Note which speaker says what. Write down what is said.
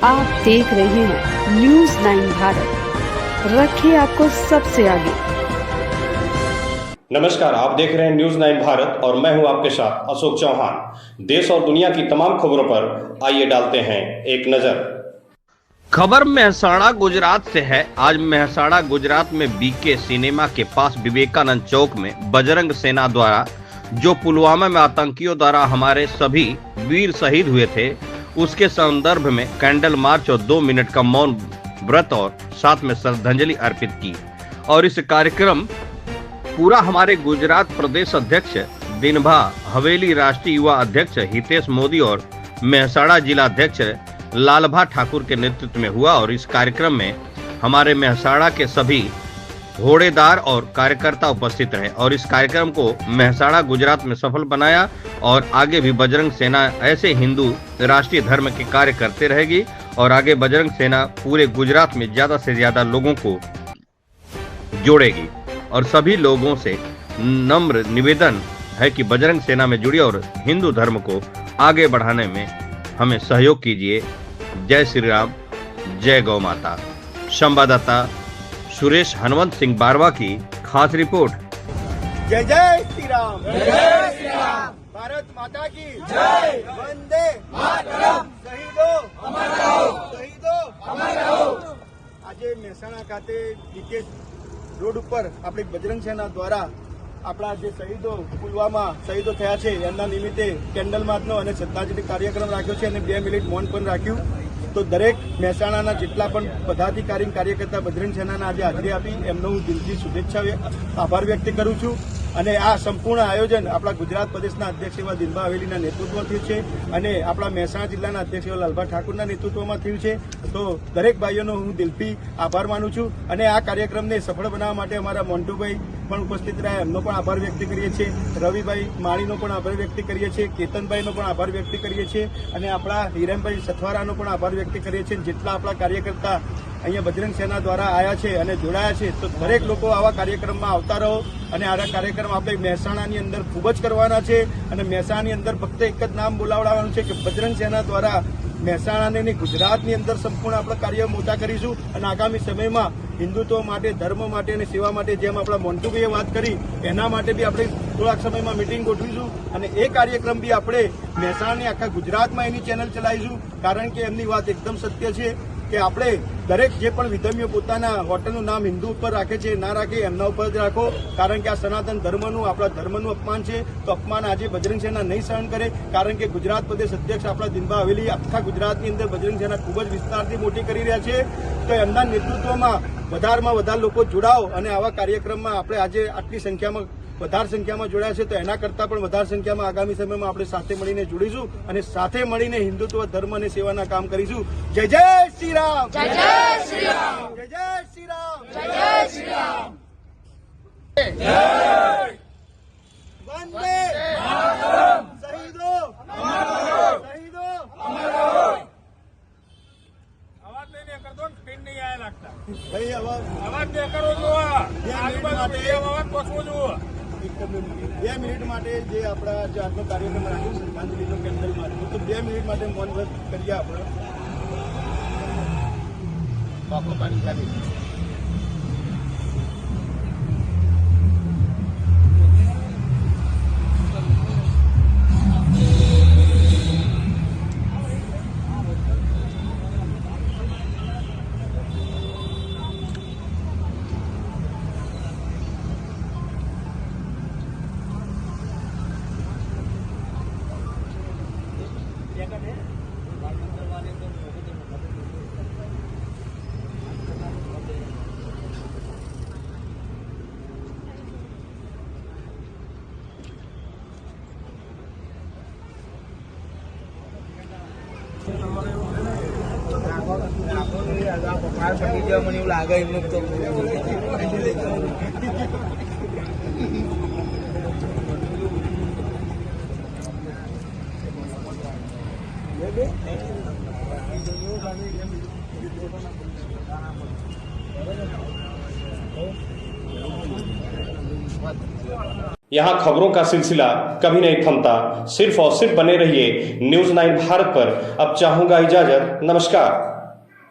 Speaker 1: आप देख रहे हैं न्यूज 9 भारत, रखिए आपको सबसे आगे।
Speaker 2: नमस्कार, आप देख रहे हैं न्यूज 9 भारत और मैं हूं आपके साथ अशोक चौहान। देश और दुनिया की तमाम खबरों पर आइए डालते हैं एक नजर।
Speaker 3: खबर मेहसाणा गुजरात से है। आज मेहसाणा गुजरात में बीके सिनेमा के पास विवेकानंद चौक में बजरंग सेना द्वारा जो पुलवामा में आतंकियों द्वारा हमारे सभी वीर शहीद हुए थे, उसके संदर्भ में कैंडल मार्च और 2 मिनट का मौन व्रत और साथ में श्रद्धांजलि अर्पित की। और इस कार्यक्रम पूरा हमारे गुजरात प्रदेश अध्यक्ष दिनभा हवेली राष्ट्रीय युवा अध्यक्ष हितेश मोदी और मेहसाणा जिला अध्यक्ष लालभा ठाकुर के नेतृत्व में हुआ। और इस कार्यक्रम में हमारे मेहसाणा के सभी घोड़ेदार और कार्यकर्ता उपस्थित रहे और इस कार्यक्रम को मेहसाणा गुजरात में सफल बनाया। और आगे भी बजरंग सेना ऐसे हिंदू राष्ट्रीय धर्म के कार्य करते रहेगी और आगे बजरंग सेना पूरे गुजरात में ज्यादा से ज्यादा लोगों को जोड़ेगी। और सभी लोगों से नम्र निवेदन है कि बजरंग सेना में जुड़िए और हिंदू धर्म को आगे बढ़ाने में हमें सहयोग कीजिए। जय श्री राम, जय गौ माता। संवाददाता सुरेश हनुमंत सिंह बारवा की खास रिपोर्ट।
Speaker 4: जय जय श्री राम, जय जय श्री राम। भारत माता की जय। वंदे मातरम। शहीदो अमर रहो, शहीदो अमर रहो। આજે મહેસાણા ખાતે બીકે રોડ ઉપર આપણે બજરંગ સેના દ્વારા આપણા જે શહીદો પુલવામા શહીદો થયા છે એમના નિમિત્તે કેન્ડલ માર્ચનો અને શ્રદ્ધાંજલિ કાર્યક્રમ રાખ્યો છે અને 2 મિનિટ મૌન પણ રાખ્યું। તો દરેક મહેસાણાના જેટલા પણ પદાધિકારી કાર્યકર્તા બજરંગ સેનાના આજે હાજરી આપી એમનો હું દિલથી શુભેચ્છા આભાર વ્યક્ત કરું છું। અને આ સંપૂર્ણ આયોજન આપણા ગુજરાત પ્રદેશના અધ્યક્ષ એવા દિનભા હવેલીના નેતૃત્વમાં થયું છે અને આપણા મહેસાણા જિલ્લાના અધ્યક્ષ એવા લાલભા ઠાકુરના નેતૃત્વમાં થયું છે। તો દરેક ભાઈઓનો હું દિલથી આભાર માનું છું અને આ કાર્યક્રમને સફળ બનાવવા માટે અમારા મોન્ટુભાઈ પણ ઉપસ્થિત રહ્યા, એમનો પણ આભાર વ્યક્ત કરીએ છીએ। રવિભાઈ માળીનો પણ આભાર વ્યક્ત કરીએ છીએ, કેતનભાઈનો પણ આભાર વ્યક્ત કરીએ છીએ અને આપણા હિરેનભાઈ સથવારાનો પણ આભાર વ્યક્ત કરીએ છીએ। જેટલા આપણા કાર્યકર્તા અહીંયા બજરંગ સેના દ્વારા આવ્યા છે અને જોડાયા છે, તો દરેક લોકો આવા કાર્યક્રમમાં આવતા રહો અને આ કાર્યક્રમ આપણે મહેસાણાની અંદર ખૂબ જ કરવાના છે અને મહેસાણાની અંદર ફક્ત એક જ નામ બોલાવડાવવાનું છે કે બજરંગ સેના દ્વારા મહેસાણાને ગુજરાતની અંદર સંપૂર્ણ આપણે કાર્ય મોટા કરીશું અને આગામી સમયમાં હિન્દુત્વ માટે, ધર્મ માટે અને સેવા માટે જેમ આપણા મોન્ટુભાઈએ વાત કરી એના માટે બી આપણે થોડાક સમયમાં મીટિંગ ગોઠવીશું અને એ કાર્યક્રમ બી આપણે મહેસાણાની આખા ગુજરાતમાં એની ચેનલ ચલાવીશું। કારણ કે એમની વાત એકદમ સત્ય છે કે આપણે દરેક જે પણ વિધર્મીઓ પોતાના હોટલનું નામ હિન્દુ ઉપર રાખે છે ના રાખે, એમના ઉપર જ રાખો। કારણ કે આ સનાતન ધર્મનું, આપણા ધર્મનું અપમાન છે, તો અપમાન આજે બજરંગ સેના નહીં સહન કરે। કારણ કે ગુજરાત પ્રદેશ અધ્યક્ષ આપણા દિનભા હવેલી આખા ગુજરાતની અંદર બજરંગ સેના ખૂબ જ વિસ્તારથી મોટી કરી રહ્યા છે। તો એમના નેતૃત્વમાં વધારેમાં વધારે લોકો જોડાઓ અને આવા કાર્યક્રમમાં આપણે આજે આટલી સંખ્યામાં વધારે સંખ્યામાં જોડાયા છે, તો એના કરતાં પણ વધારે સંખ્યામાં આગામી સમયમાં આપણે સાથે મળીને જોડીશું અને સાથે મળીને હિન્દુત્વ, ધર્મ અને સેવાના કામ કરીશું। જય જય શ્રી રામ, જય જય શ્રી રામ, જય જય શ્રી રામ, જય જય શ્રી રામ, જય વંદે માતરમ। શહીદો અમર રહો, શહીદો અમર રહો।
Speaker 5: અવાજ નહીં કરતો, સ્પીડ નહીં આયા લાગતા
Speaker 4: ભાઈ
Speaker 5: અવાજ નહીં કરો છો, આજુબાજુ અવાજ પહોંચવો જુઓ।
Speaker 4: 2 મિનિટ માટે જે આપણા જે આજનો કાર્યક્રમ રાખ્યો શ્રદ્ધાંજલિનો કેન્ડલ માર્ચનો, તો 2 મિનિટ માટે મૌન વ્રત કરીએ આપણે। મને એવું લાગે એમનું તો
Speaker 2: यहाँ खबरों का सिलसिला कभी नहीं थमता। सिर्फ और सिर्फ बने रहिए न्यूज 9 भारत पर। अब चाहूंगा इजाजत, नमस्कार।